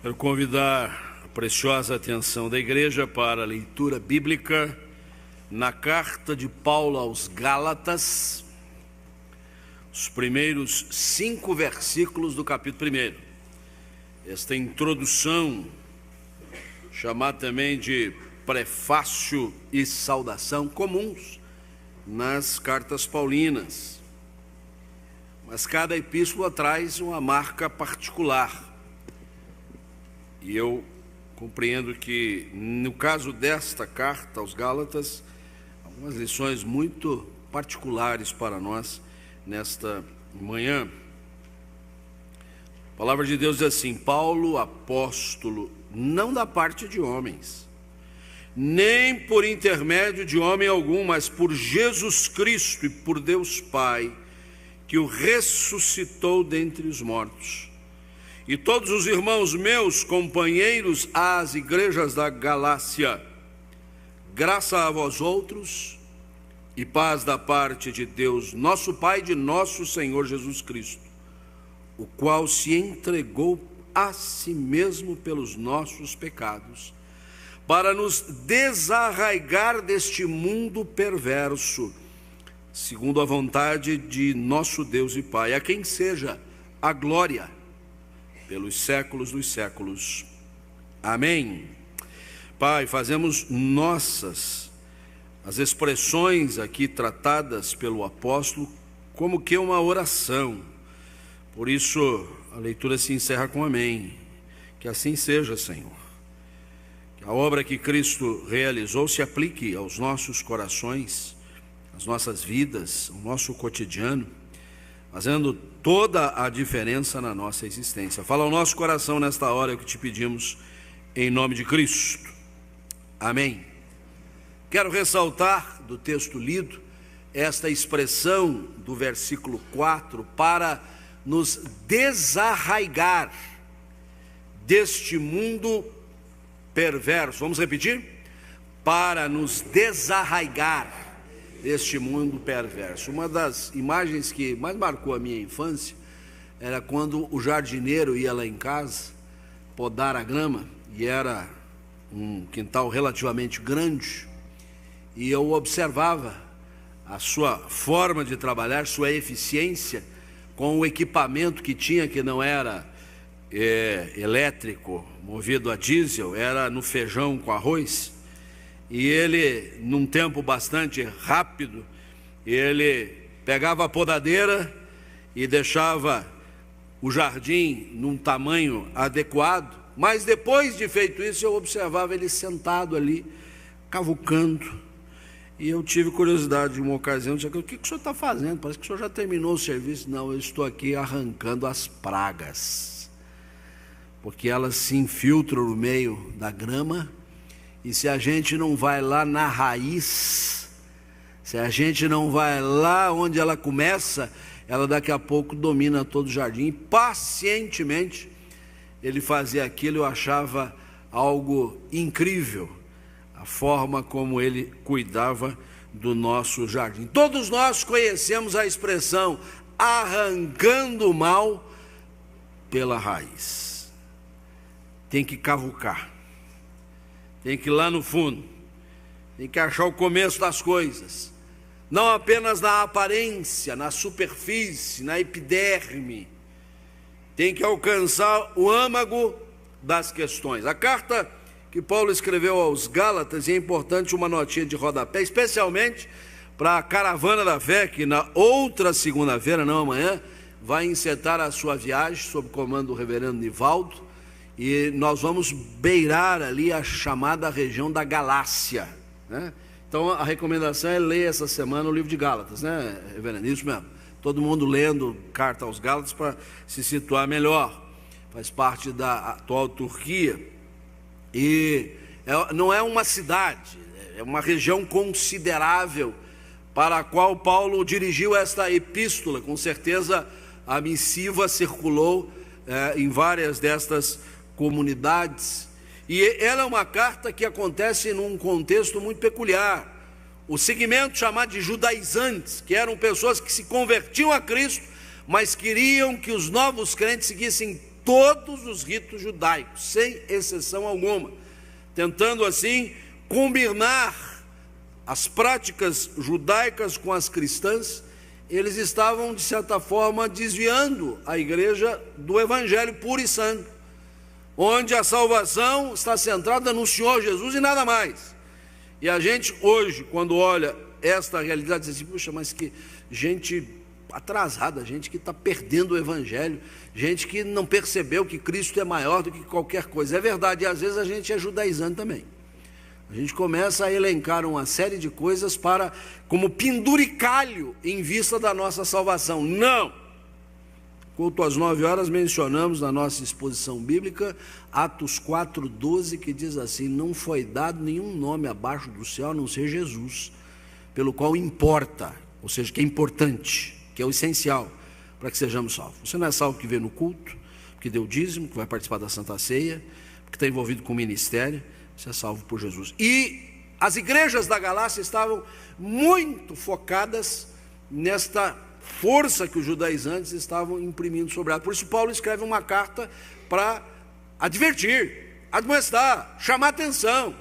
Quero convidar a preciosa atenção da igreja para a leitura bíblica na carta de Paulo aos Gálatas, os primeiros 5 versículos do capítulo 1. Esta introdução, chamada também de prefácio e saudação, comuns nas cartas paulinas. Mas cada epístola traz uma marca particular. E eu compreendo que, no caso desta carta aos Gálatas, algumas lições muito particulares para nós nesta manhã. A palavra de Deus diz assim: Paulo, apóstolo, não da parte de homens, nem por intermédio de homem algum, mas por Jesus Cristo e por Deus Pai, que o ressuscitou dentre os mortos. E todos os irmãos meus, companheiros às igrejas da Galácia, graça a vós outros e paz da parte de Deus, nosso Pai, de nosso Senhor Jesus Cristo, o qual se entregou a si mesmo pelos nossos pecados, para nos desarraigar deste mundo perverso, segundo a vontade de nosso Deus e Pai, a quem seja a glória pelos séculos dos séculos. Amém. Pai, fazemos nossas as expressões aqui tratadas pelo apóstolo como que uma oração. Por isso, a leitura se encerra com amém. Que assim seja, Senhor. Que a obra que Cristo realizou se aplique aos nossos corações, às nossas vidas, ao nosso cotidiano, fazendo toda a diferença na nossa existência. Fala ao nosso coração nesta hora, é o que te pedimos, em nome de Cristo. Amém. Quero ressaltar do texto lido esta expressão do versículo 4, para nos desarraigar deste mundo perverso. Vamos repetir? Para nos desarraigar deste mundo perverso. Uma das imagens que mais marcou a minha infância era quando o jardineiro ia lá em casa podar a grama, e era um quintal relativamente grande, e eu observava a sua forma de trabalhar, sua eficiência, com o equipamento que tinha, que não era elétrico, movido a diesel, era no feijão com arroz. E ele, num tempo bastante rápido, ele pegava a podadeira e deixava o jardim num tamanho adequado. Mas depois de feito isso, eu observava ele sentado ali, cavucando. E eu tive curiosidade em uma ocasião, disse: o que o senhor está fazendo? Parece que o senhor já terminou o serviço. Não, eu estou aqui arrancando as pragas, porque elas se infiltram no meio da grama. E se a gente não vai lá na raiz, se a gente não vai lá onde ela começa, ela daqui a pouco domina todo o jardim. E pacientemente ele fazia aquilo. Eu achava algo incrível a forma como ele cuidava do nosso jardim. Todos nós conhecemos a expressão arrancando o mal pela raiz. Tem que cavucar, tem que ir lá no fundo, tem que achar o começo das coisas, não apenas na aparência, na superfície, na epiderme. Tem que alcançar o âmago das questões. A carta que Paulo escreveu aos Gálatas, e é importante uma notinha de rodapé, especialmente para a caravana da fé, que na outra segunda-feira, não amanhã, vai encetar a sua viagem sob o comando do reverendo Nivaldo. E nós vamos beirar ali a chamada região da Galácia, né? Então a recomendação é ler essa semana o livro de Gálatas, né, reverendo? Isso mesmo. Todo mundo lendo carta aos Gálatas para se situar melhor. Faz parte da atual Turquia. E não é uma cidade, é uma região considerável para a qual Paulo dirigiu esta epístola. Com certeza a missiva circulou em várias destas comunidades, e ela é uma carta que acontece num contexto muito peculiar. O segmento chamado de judaizantes, que eram pessoas que se convertiam a Cristo, mas queriam que os novos crentes seguissem todos os ritos judaicos, sem exceção alguma, tentando assim combinar as práticas judaicas com as cristãs. Eles estavam, de certa forma, desviando a igreja do evangelho puro e santo, onde a salvação está centrada no Senhor Jesus e nada mais. E a gente hoje, quando olha esta realidade, diz assim: puxa, mas que gente atrasada, gente que está perdendo o evangelho, gente que não percebeu que Cristo é maior do que qualquer coisa. É verdade, e às vezes a gente é judaizante também. A gente começa a elencar uma série de coisas como penduricalho em vista da nossa salvação. Não! Culto às 9 horas, mencionamos na nossa exposição bíblica, Atos 4:12, que diz assim: não foi dado nenhum nome abaixo do céu, a não ser Jesus, pelo qual importa, ou seja, que é importante, que é o essencial, para que sejamos salvos. Você não é salvo que vê no culto, que deu dízimo, que vai participar da Santa Ceia, que está envolvido com o ministério. Você é salvo por Jesus. E as igrejas da Galácia estavam muito focadas nesta força que os judaizantes estavam imprimindo sobre ela. Por isso Paulo escreve uma carta para advertir, admoestar, chamar atenção.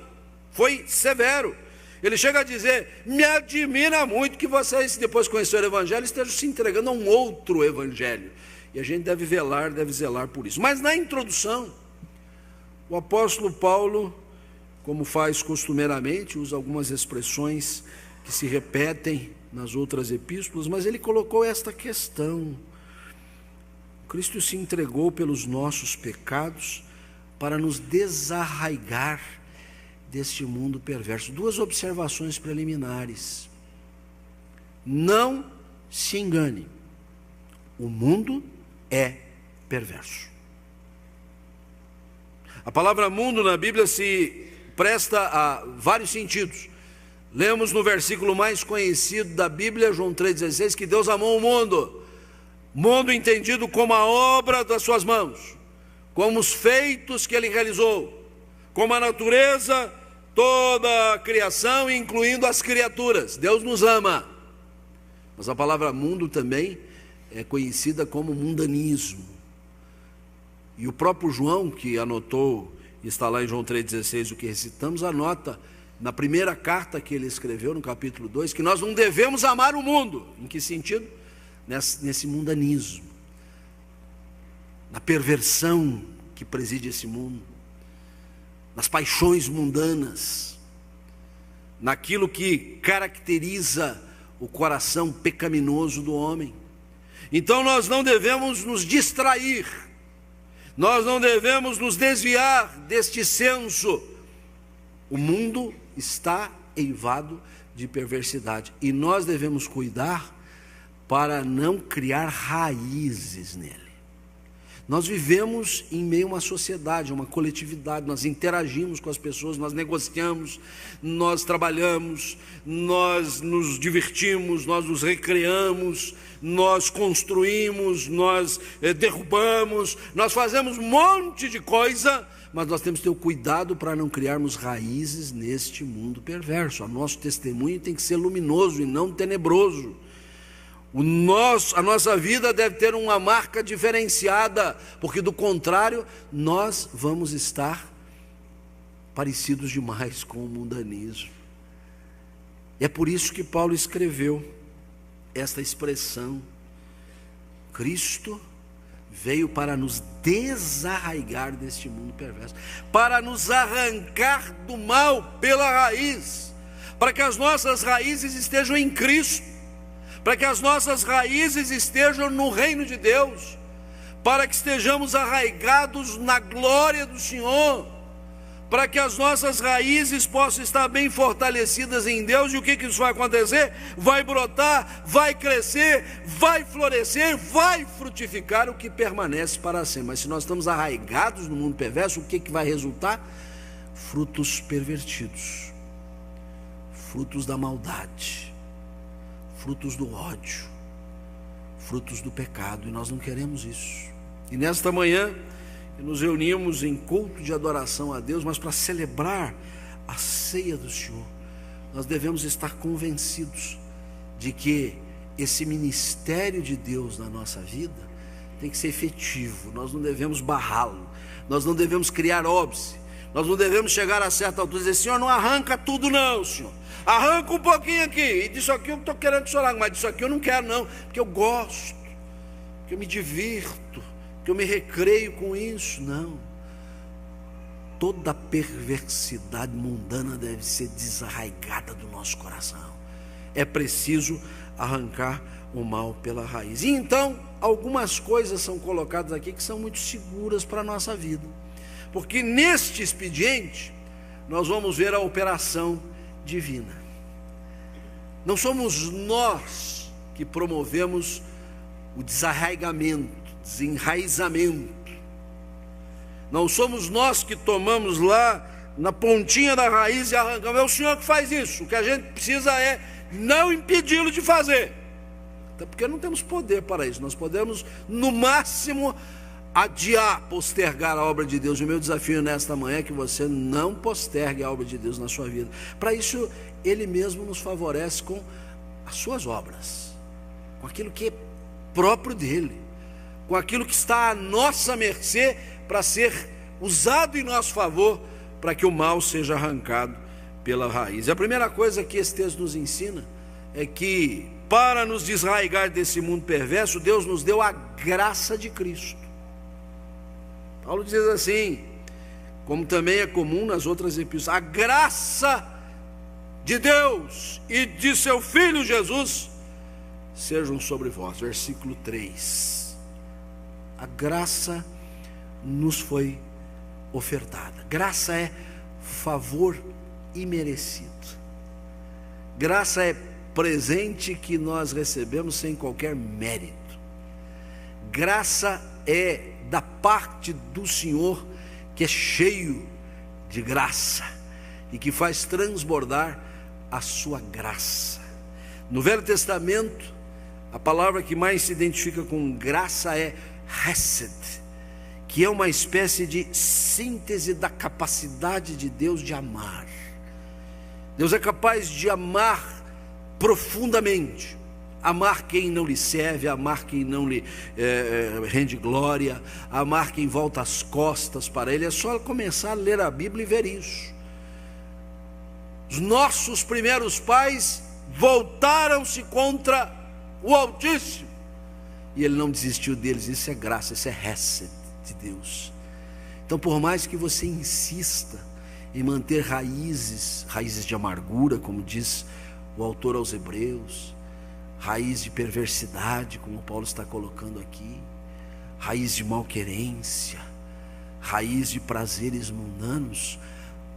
Foi severo. Ele chega a dizer: me admira muito que vocês, depois de conhecer o evangelho, estejam se entregando a um outro evangelho. E a gente deve velar, deve zelar por isso. Mas na introdução, o apóstolo Paulo, como faz costumeiramente, usa algumas expressões que se repetem nas outras epístolas, mas ele colocou esta questão: Cristo se entregou pelos nossos pecados para nos desarraigar deste mundo perverso. Duas observações preliminares. Não se engane, o mundo é perverso. A palavra mundo na Bíblia se presta a vários sentidos. Lemos no versículo mais conhecido da Bíblia, João 3,16, que Deus amou o mundo entendido como a obra das suas mãos, como os feitos que Ele realizou, como a natureza, toda a criação, incluindo as criaturas. Deus nos ama. Mas a palavra mundo também é conhecida como mundanismo. E o próprio João, que anotou, está lá em João 3,16, o que recitamos, anota na primeira carta que ele escreveu, no capítulo 2, que nós não devemos amar o mundo. Em que sentido? Nesse mundanismo, na perversão que preside esse mundo, nas paixões mundanas, naquilo que caracteriza o coração pecaminoso do homem. Então nós não devemos nos distrair, nós não devemos nos desviar deste senso. O mundo está eivado de perversidade e nós devemos cuidar para não criar raízes nele. Nós vivemos em meio a uma sociedade, uma coletividade, nós interagimos com as pessoas, nós negociamos, nós trabalhamos, nós nos divertimos, nós nos recreamos, nós construímos, nós derrubamos, nós fazemos um monte de coisa, mas nós temos que ter o cuidado para não criarmos raízes neste mundo perverso. O nosso testemunho tem que ser luminoso e não tenebroso. A nossa vida deve ter uma marca diferenciada, porque do contrário, nós vamos estar parecidos demais com o mundanismo. É por isso que Paulo escreveu esta expressão: Cristo veio para nos desarraigar deste mundo perverso, para nos arrancar do mal pela raiz, para que as nossas raízes estejam em Cristo, para que as nossas raízes estejam no reino de Deus, para que estejamos arraigados na glória do Senhor, para que as nossas raízes possam estar bem fortalecidas em Deus. E o que isso vai acontecer? Vai brotar, vai crescer, vai florescer, vai frutificar o que permanece para sempre. Mas se nós estamos arraigados no mundo perverso, o que vai resultar? Frutos pervertidos, frutos da maldade, frutos do ódio, frutos do pecado, e nós não queremos isso. E nesta manhã nos reunimos em culto de adoração a Deus, mas para celebrar a ceia do Senhor, nós devemos estar convencidos de que esse ministério de Deus na nossa vida tem que ser efetivo, nós não devemos barrá-lo, nós não devemos criar óbice, nós não devemos chegar a certa altura e dizer: Senhor, não arranca tudo não, Senhor, arranca um pouquinho aqui, e disso aqui eu estou querendo que o Senhor arranque, mas disso aqui eu não quero não, porque eu gosto, porque eu me divirto, porque eu me recreio com isso. Não, toda perversidade mundana deve ser desarraigada do nosso coração. É preciso arrancar o mal pela raiz. E então, algumas coisas são colocadas aqui que são muito seguras para a nossa vida, porque neste expediente nós vamos ver a operação divina. Não somos nós que promovemos o desarraigamento, desenraizamento. Não somos nós que tomamos lá na pontinha da raiz e arrancamos. É o Senhor que faz isso. O que a gente precisa é não impedi-lo de fazer, até porque não temos poder para isso. Nós podemos, no máximo, adiar, postergar a obra de Deus. E o meu desafio nesta manhã é que você não postergue a obra de Deus na sua vida. Para isso, Ele mesmo nos favorece com as suas obras, com aquilo que é próprio dEle, com aquilo que está à nossa mercê, para ser usado em nosso favor, para que o mal seja arrancado pela raiz. A primeira coisa que esse texto nos ensina é que, para nos desarraigar desse mundo perverso, Deus nos deu a graça de Cristo. Paulo diz assim, como também é comum nas outras epístolas: a graça de Deus e de seu Filho Jesus sejam sobre vós. Versículo 3. A graça nos foi ofertada. Graça é favor imerecido. Graça é presente que nós recebemos sem qualquer mérito. Graça é da parte do Senhor, que é cheio de graça e que faz transbordar a sua graça. No Velho Testamento, a palavra que mais se identifica com graça é hesed, que é uma espécie de síntese da capacidade de Deus de amar. Deus é capaz de amar profundamente, amar quem não lhe serve, amar quem não lhe rende glória, amar quem volta as costas para Ele. É só começar a ler a Bíblia e ver isso. Os nossos primeiros pais voltaram-se contra o Altíssimo, e Ele não desistiu deles. Isso é graça, isso é hesed de Deus. Então, por mais que você insista em manter raízes de amargura, como diz o autor aos Hebreus, raiz de perversidade, como Paulo está colocando aqui, raiz de malquerência, raiz de prazeres mundanos,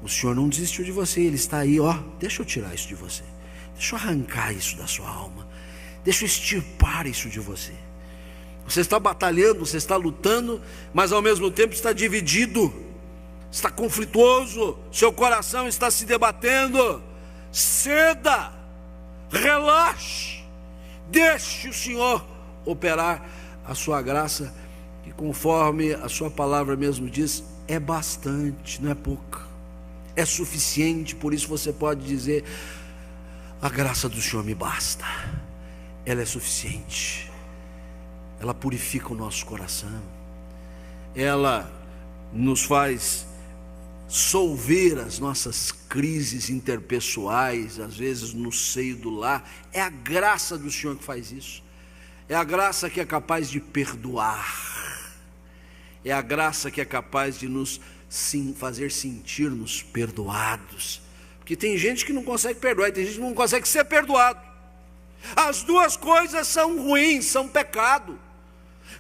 o Senhor não desistiu de você. Ele está aí, deixa eu tirar isso de você, deixa eu arrancar isso da sua alma, deixa eu extirpar isso de você. Você está batalhando, você está lutando, mas ao mesmo tempo está dividido, está conflituoso, seu coração está se debatendo. Ceda, relaxe, deixe o Senhor operar a sua graça, que conforme a sua palavra mesmo diz, é bastante, não é pouca, é suficiente. Por isso você pode dizer: a graça do Senhor me basta, ela é suficiente. Ela purifica o nosso coração, ela nos faz solver as nossas crises interpessoais, às vezes no seio do lar. É a graça do Senhor que faz isso. É a graça que é capaz de perdoar, é a graça que é capaz de nos fazer sentir-nos perdoados, porque tem gente que não consegue perdoar e tem gente que não consegue ser perdoado. As duas coisas são ruins, são pecado.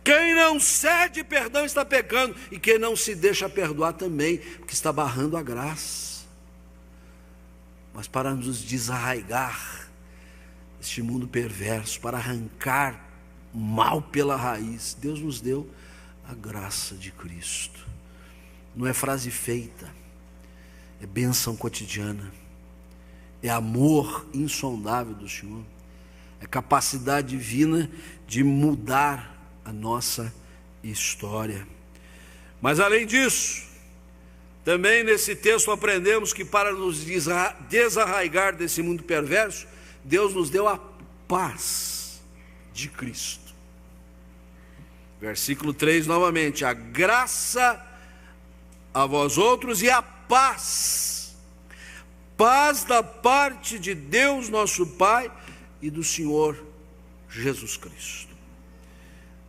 Quem não cede perdão está pecando, e quem não se deixa perdoar também, porque está barrando a graça. Mas para nos desarraigar este mundo perverso, para arrancar o mal pela raiz, Deus nos deu a graça de Cristo. Não é frase feita, é bênção cotidiana, é amor insondável do Senhor, é capacidade divina de mudar a nossa história. Mas além disso, também nesse texto aprendemos que para nos desarraigar desse mundo perverso, Deus nos deu a paz de Cristo. Versículo 3 novamente: a graça a vós outros e a paz, paz da parte de Deus nosso Pai e do Senhor Jesus Cristo.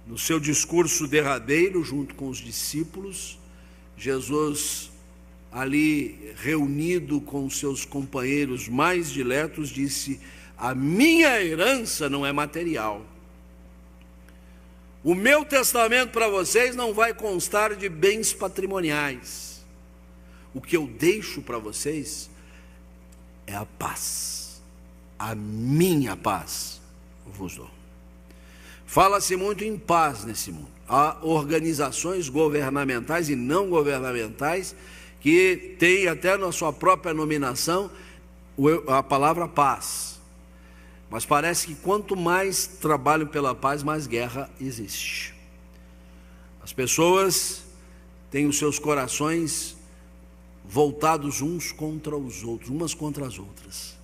No seu discurso derradeiro, junto com os discípulos, Jesus, ali reunido com seus companheiros mais diletos, disse: a minha herança não é material. O meu testamento para vocês não vai constar de bens patrimoniais. O que eu deixo para vocês é a paz. A minha paz vos dou. Fala-se muito em paz nesse mundo. Há organizações governamentais e não governamentais que têm até na sua própria nominação a palavra paz. Mas parece que quanto mais trabalham pela paz, mais guerra existe. As pessoas têm os seus corações voltados uns contra os outros, umas contra as outras.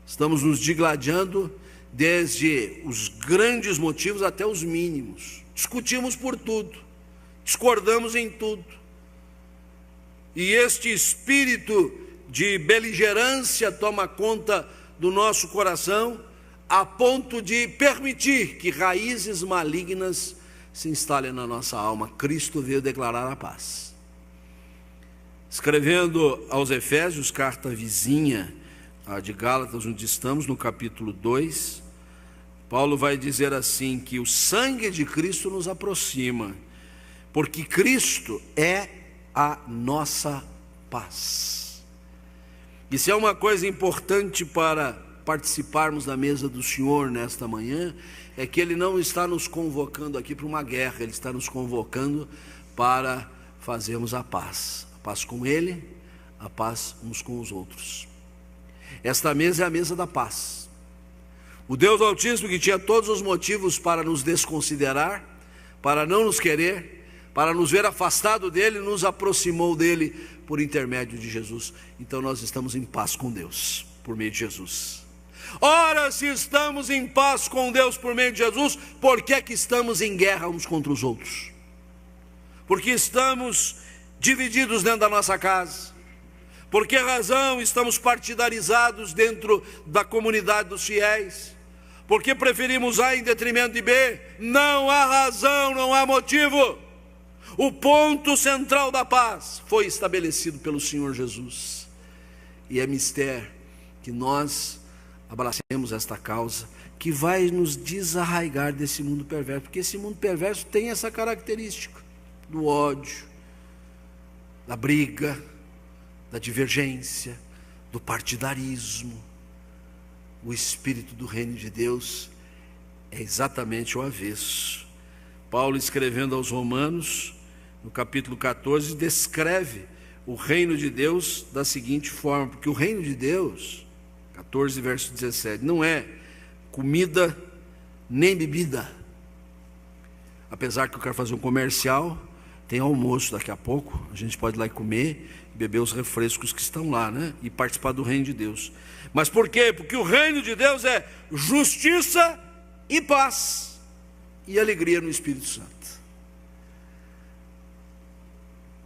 Estamos nos digladiando desde os grandes motivos até os mínimos. Discutimos por tudo, discordamos em tudo. E este espírito de beligerância toma conta do nosso coração, a ponto de permitir que raízes malignas se instalem na nossa alma. Cristo veio declarar a paz. Escrevendo aos Efésios, carta vizinha de Gálatas, onde estamos, no capítulo 2, Paulo vai dizer assim, que o sangue de Cristo nos aproxima, porque Cristo é a nossa paz. Isso é uma coisa importante para participarmos da mesa do Senhor nesta manhã, é que Ele não está nos convocando aqui para uma guerra, Ele está nos convocando para fazermos a paz com Ele, a paz uns com os outros. Esta mesa é a mesa da paz. O Deus Altíssimo, que tinha todos os motivos para nos desconsiderar, para não nos querer, para nos ver afastado dele, nos aproximou dele por intermédio de Jesus. Então nós estamos em paz com Deus por meio de Jesus. Ora, se estamos em paz com Deus por meio de Jesus, por que é que estamos em guerra uns contra os outros? Porque estamos divididos dentro da nossa casa. Por que razão estamos partidarizados dentro da comunidade dos fiéis? Por que preferimos A em detrimento de B? Não há razão, não há motivo. O ponto central da paz foi estabelecido pelo Senhor Jesus. E é mistério que nós abracemos esta causa, que vai nos desarraigar desse mundo perverso, porque esse mundo perverso tem essa característica do ódio, da briga, da divergência, do partidarismo. O espírito do reino de Deus é exatamente o avesso. Paulo, escrevendo aos Romanos, no capítulo 14, descreve o reino de Deus da seguinte forma, porque o reino de Deus, 14 verso 17, não é comida nem bebida. Apesar que eu quero fazer um comercial, tem almoço daqui a pouco, a gente pode ir lá e comer, beber os refrescos que estão lá, né? E participar do reino de Deus. Mas por quê? Porque o reino de Deus é justiça e paz e alegria no Espírito Santo.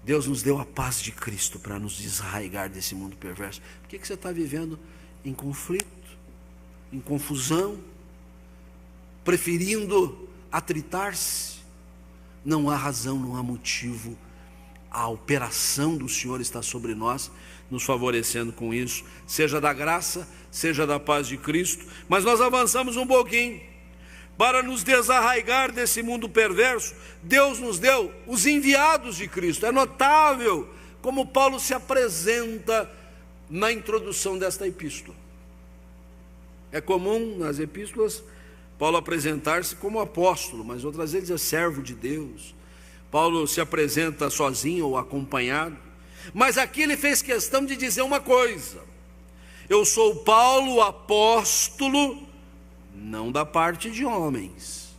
Deus nos deu a paz de Cristo para nos desarraigar desse mundo perverso. Por que você está vivendo em conflito, em confusão, preferindo atritar-se? Não há razão, não há motivo. A operação do Senhor está sobre nós, nos favorecendo com isso, seja da graça, seja da paz de Cristo. Mas nós avançamos um pouquinho. Para nos desarraigar desse mundo perverso, Deus nos deu os enviados de Cristo. É notável como Paulo se apresenta na introdução desta epístola. É comum nas epístolas Paulo apresentar-se como apóstolo, mas outras vezes é servo de Deus. Paulo se apresenta sozinho ou acompanhado, mas aqui ele fez questão de dizer uma coisa: eu sou Paulo, apóstolo, não da parte de homens.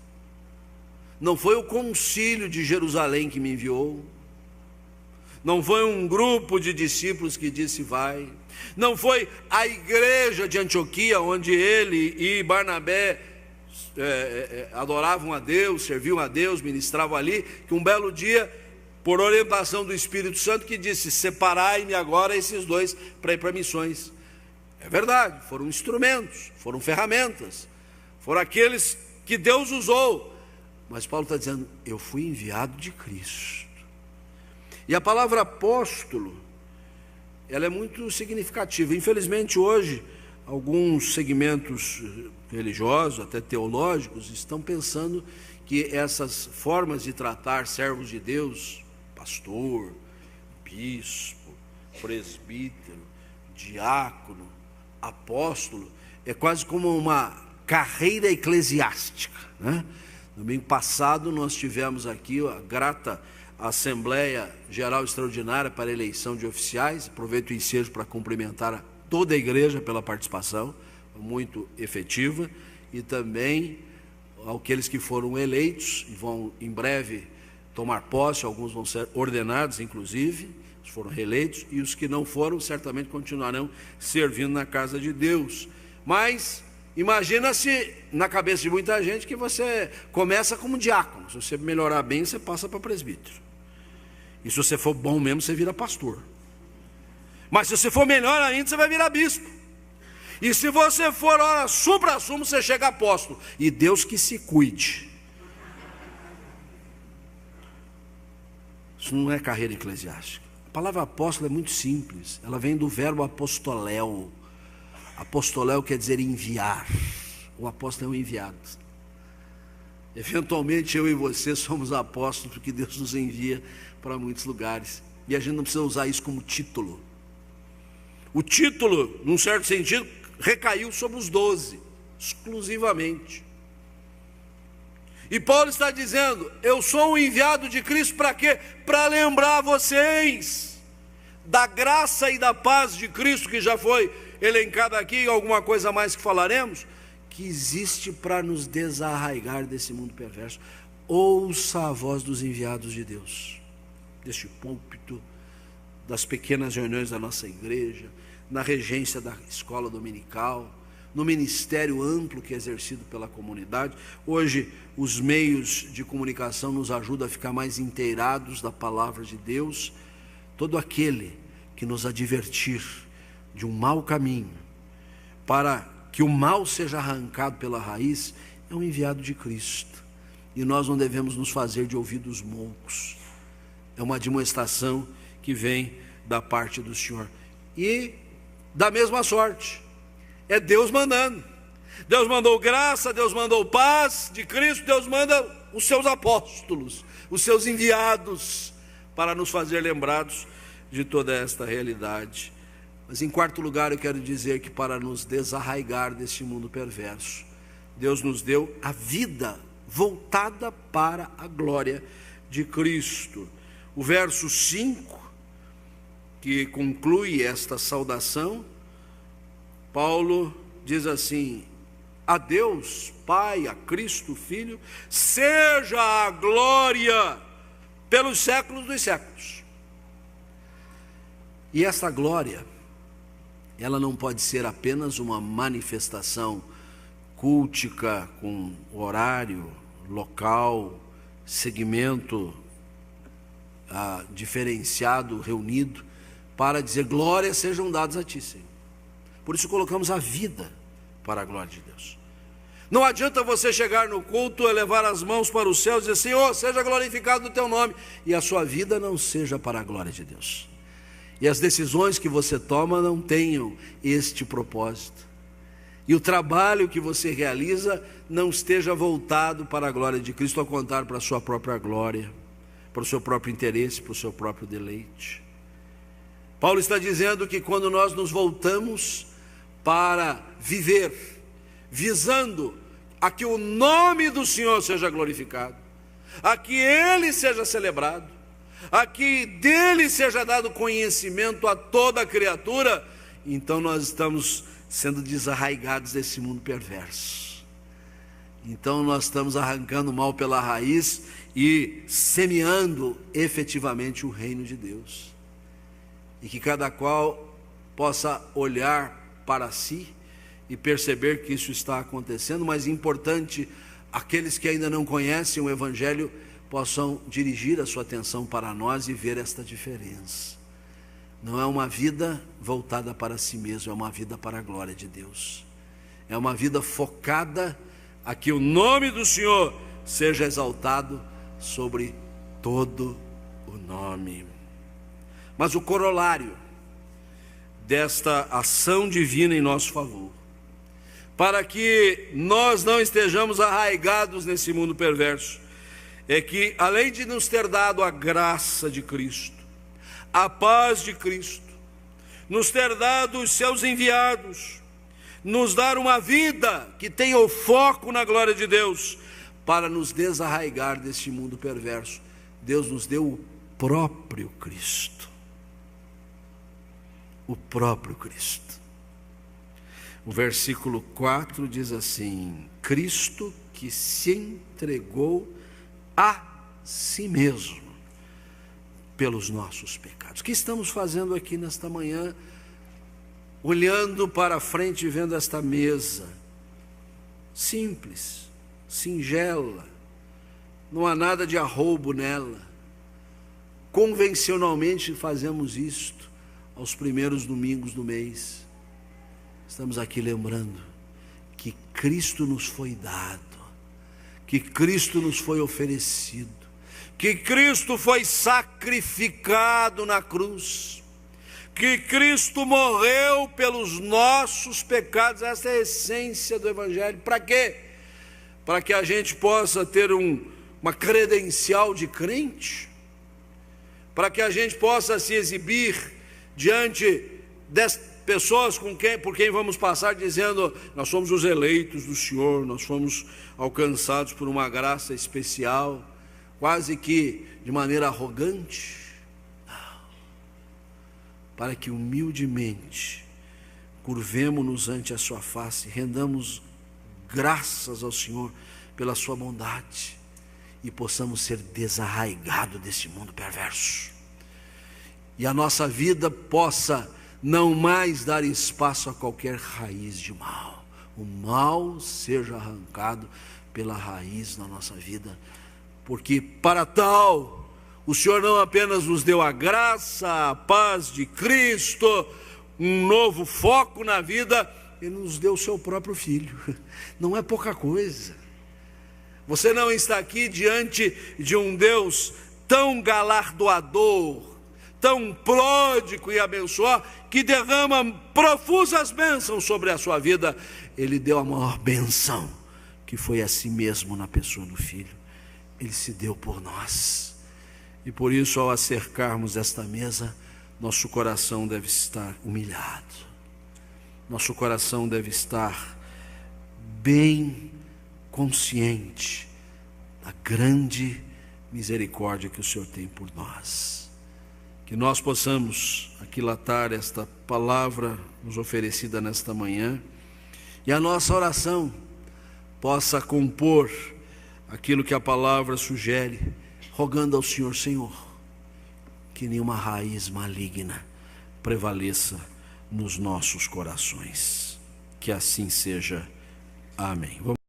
Não foi o concílio de Jerusalém que me enviou, não foi um grupo de discípulos que disse vai, não foi a igreja de Antioquia, onde ele e Barnabé adoravam a Deus, serviam a Deus, ministravam ali, que um belo dia, por orientação do Espírito Santo, que disse: separai-me agora esses dois para ir para missões. É verdade, foram instrumentos, foram ferramentas, foram aqueles que Deus usou. Mas Paulo está dizendo: eu fui enviado de Cristo. E a palavra apóstolo, ela é muito significativa. Infelizmente hoje, alguns segmentos religiosos, até teológicos, estão pensando que essas formas de tratar servos de Deus, pastor, bispo, presbítero, diácono, apóstolo, é quase como uma carreira eclesiástica, né? No domingo passado nós tivemos aqui a grata Assembleia Geral Extraordinária para a eleição de oficiais. Aproveito o ensejo para cumprimentar toda a igreja pela participação, muito efetiva, e também aqueles que foram eleitos e vão em breve tomar posse. Alguns vão ser ordenados, inclusive, os foram reeleitos, e os que não foram certamente continuarão servindo na casa de Deus. Mas imagina-se na cabeça de muita gente que você começa como diácono, se você melhorar bem você passa para presbítero, e se você for bom mesmo você vira pastor, mas se você for melhor ainda você vai virar bispo, e se você for supra-sumo você chega a apóstolo, e Deus que se cuide. Isso não é carreira eclesiástica. A palavra apóstolo é muito simples, ela vem do verbo apostoléu. Apostoléu quer dizer enviar. O apóstolo é um enviado. Eventualmente eu e você somos apóstolos, porque Deus nos envia para muitos lugares, e a gente não precisa usar isso como título. O título, num certo sentido, recaiu sobre os 12, exclusivamente. E Paulo está dizendo: eu sou um enviado de Cristo para quê? Para lembrar vocês da graça e da paz de Cristo, que já foi elencada aqui, alguma coisa mais que falaremos, que existe para nos desarraigar desse mundo perverso. Ouça a voz dos enviados de Deus, deste púlpito, das pequenas reuniões da nossa igreja, na regência da escola dominical, no ministério amplo que é exercido pela comunidade. Hoje os meios de comunicação nos ajudam a ficar mais inteirados da palavra de Deus. Todo aquele que nos advertir de um mau caminho, para que o mal seja arrancado pela raiz, é um enviado de Cristo, e nós não devemos nos fazer de ouvidos moucos. É uma admoestação que vem da parte do Senhor, e da mesma sorte, é Deus mandando. Deus mandou graça, Deus mandou paz de Cristo, Deus manda os seus apóstolos, os seus enviados, para nos fazer lembrados de toda esta realidade. Mas em quarto lugar eu quero dizer que para nos desarraigar deste mundo perverso, Deus nos deu a vida voltada para a glória de Cristo. O verso 5, que conclui esta saudação, Paulo diz assim: a Deus Pai, a Cristo Filho, seja a glória pelos séculos dos séculos. E esta glória, ela não pode ser apenas uma manifestação cultica, com horário, local, segmento diferenciado, reunido, para dizer: glórias sejam dadas a Ti, Senhor. Por isso colocamos a vida para a glória de Deus. Não adianta você chegar no culto, elevar as mãos para os céus e dizer: Senhor, seja glorificado o Teu nome, e a sua vida não seja para a glória de Deus. E as decisões que você toma não tenham este propósito. E o trabalho que você realiza não esteja voltado para a glória de Cristo, ao contrário, para a sua própria glória, para o seu próprio interesse, para o seu próprio deleite. Paulo está dizendo que quando nós nos voltamos para viver, visando a que o nome do Senhor seja glorificado, a que Ele seja celebrado, a que dele seja dado conhecimento a toda a criatura, então nós estamos sendo desarraigados desse mundo perverso. Então nós estamos arrancando o mal pela raiz e semeando efetivamente o reino de Deus. E que cada qual possa olhar para si e perceber que isso está acontecendo, mas é importante aqueles que ainda não conhecem o Evangelho possam dirigir a sua atenção para nós e ver esta diferença. Não é uma vida voltada para si mesmo, é uma vida para a glória de Deus. É uma vida focada a que o nome do Senhor seja exaltado sobre todo o nome. Mas o corolário desta ação divina em nosso favor, para que nós não estejamos arraigados nesse mundo perverso, é que, além de nos ter dado a graça de Cristo, a paz de Cristo, nos ter dado os seus enviados, nos dar uma vida que tenha o foco na glória de Deus, para nos desarraigar desse mundo perverso, Deus nos deu o próprio Cristo. O próprio Cristo. O versículo 4 diz assim: Cristo que se entregou a si mesmo pelos nossos pecados. O que estamos fazendo aqui nesta manhã, olhando para frente e vendo esta mesa simples, singela, não há nada de arroubo nela. Convencionalmente fazemos isto aos primeiros domingos do mês. Estamos aqui lembrando que Cristo nos foi dado, que Cristo nos foi oferecido, que Cristo foi sacrificado na cruz, que Cristo morreu pelos nossos pecados. Essa é a essência do Evangelho. Para quê? Para que a gente possa ter uma credencial de crente, para que a gente possa se exibir diante das pessoas por quem vamos passar dizendo: nós somos os eleitos do Senhor, nós fomos alcançados por uma graça especial, quase que de maneira arrogante. Não. Para que humildemente curvemo-nos ante a sua face, rendamos graças ao Senhor pela sua bondade e possamos ser desarraigados desse mundo perverso, e a nossa vida possa não mais dar espaço a qualquer raiz de mal. O mal seja arrancado pela raiz na nossa vida, porque para tal o Senhor não apenas nos deu a graça, a paz de Cristo, um novo foco na vida, Ele nos deu o seu próprio Filho. Não é pouca coisa. Você não está aqui diante de um Deus tão galardoador, tão pródigo e abençoador, que derrama profusas bênçãos sobre a sua vida. Ele deu a maior bênção, que foi a si mesmo na pessoa do Filho. Ele se deu por nós, e por isso, ao acercarmos esta mesa, nosso coração deve estar humilhado, nosso coração deve estar bem consciente da grande misericórdia que o Senhor tem por nós. Que nós possamos aquilatar esta palavra nos oferecida nesta manhã, e a nossa oração possa compor aquilo que a palavra sugere, rogando ao Senhor: Senhor, que nenhuma raiz maligna prevaleça nos nossos corações. Que assim seja. Amém.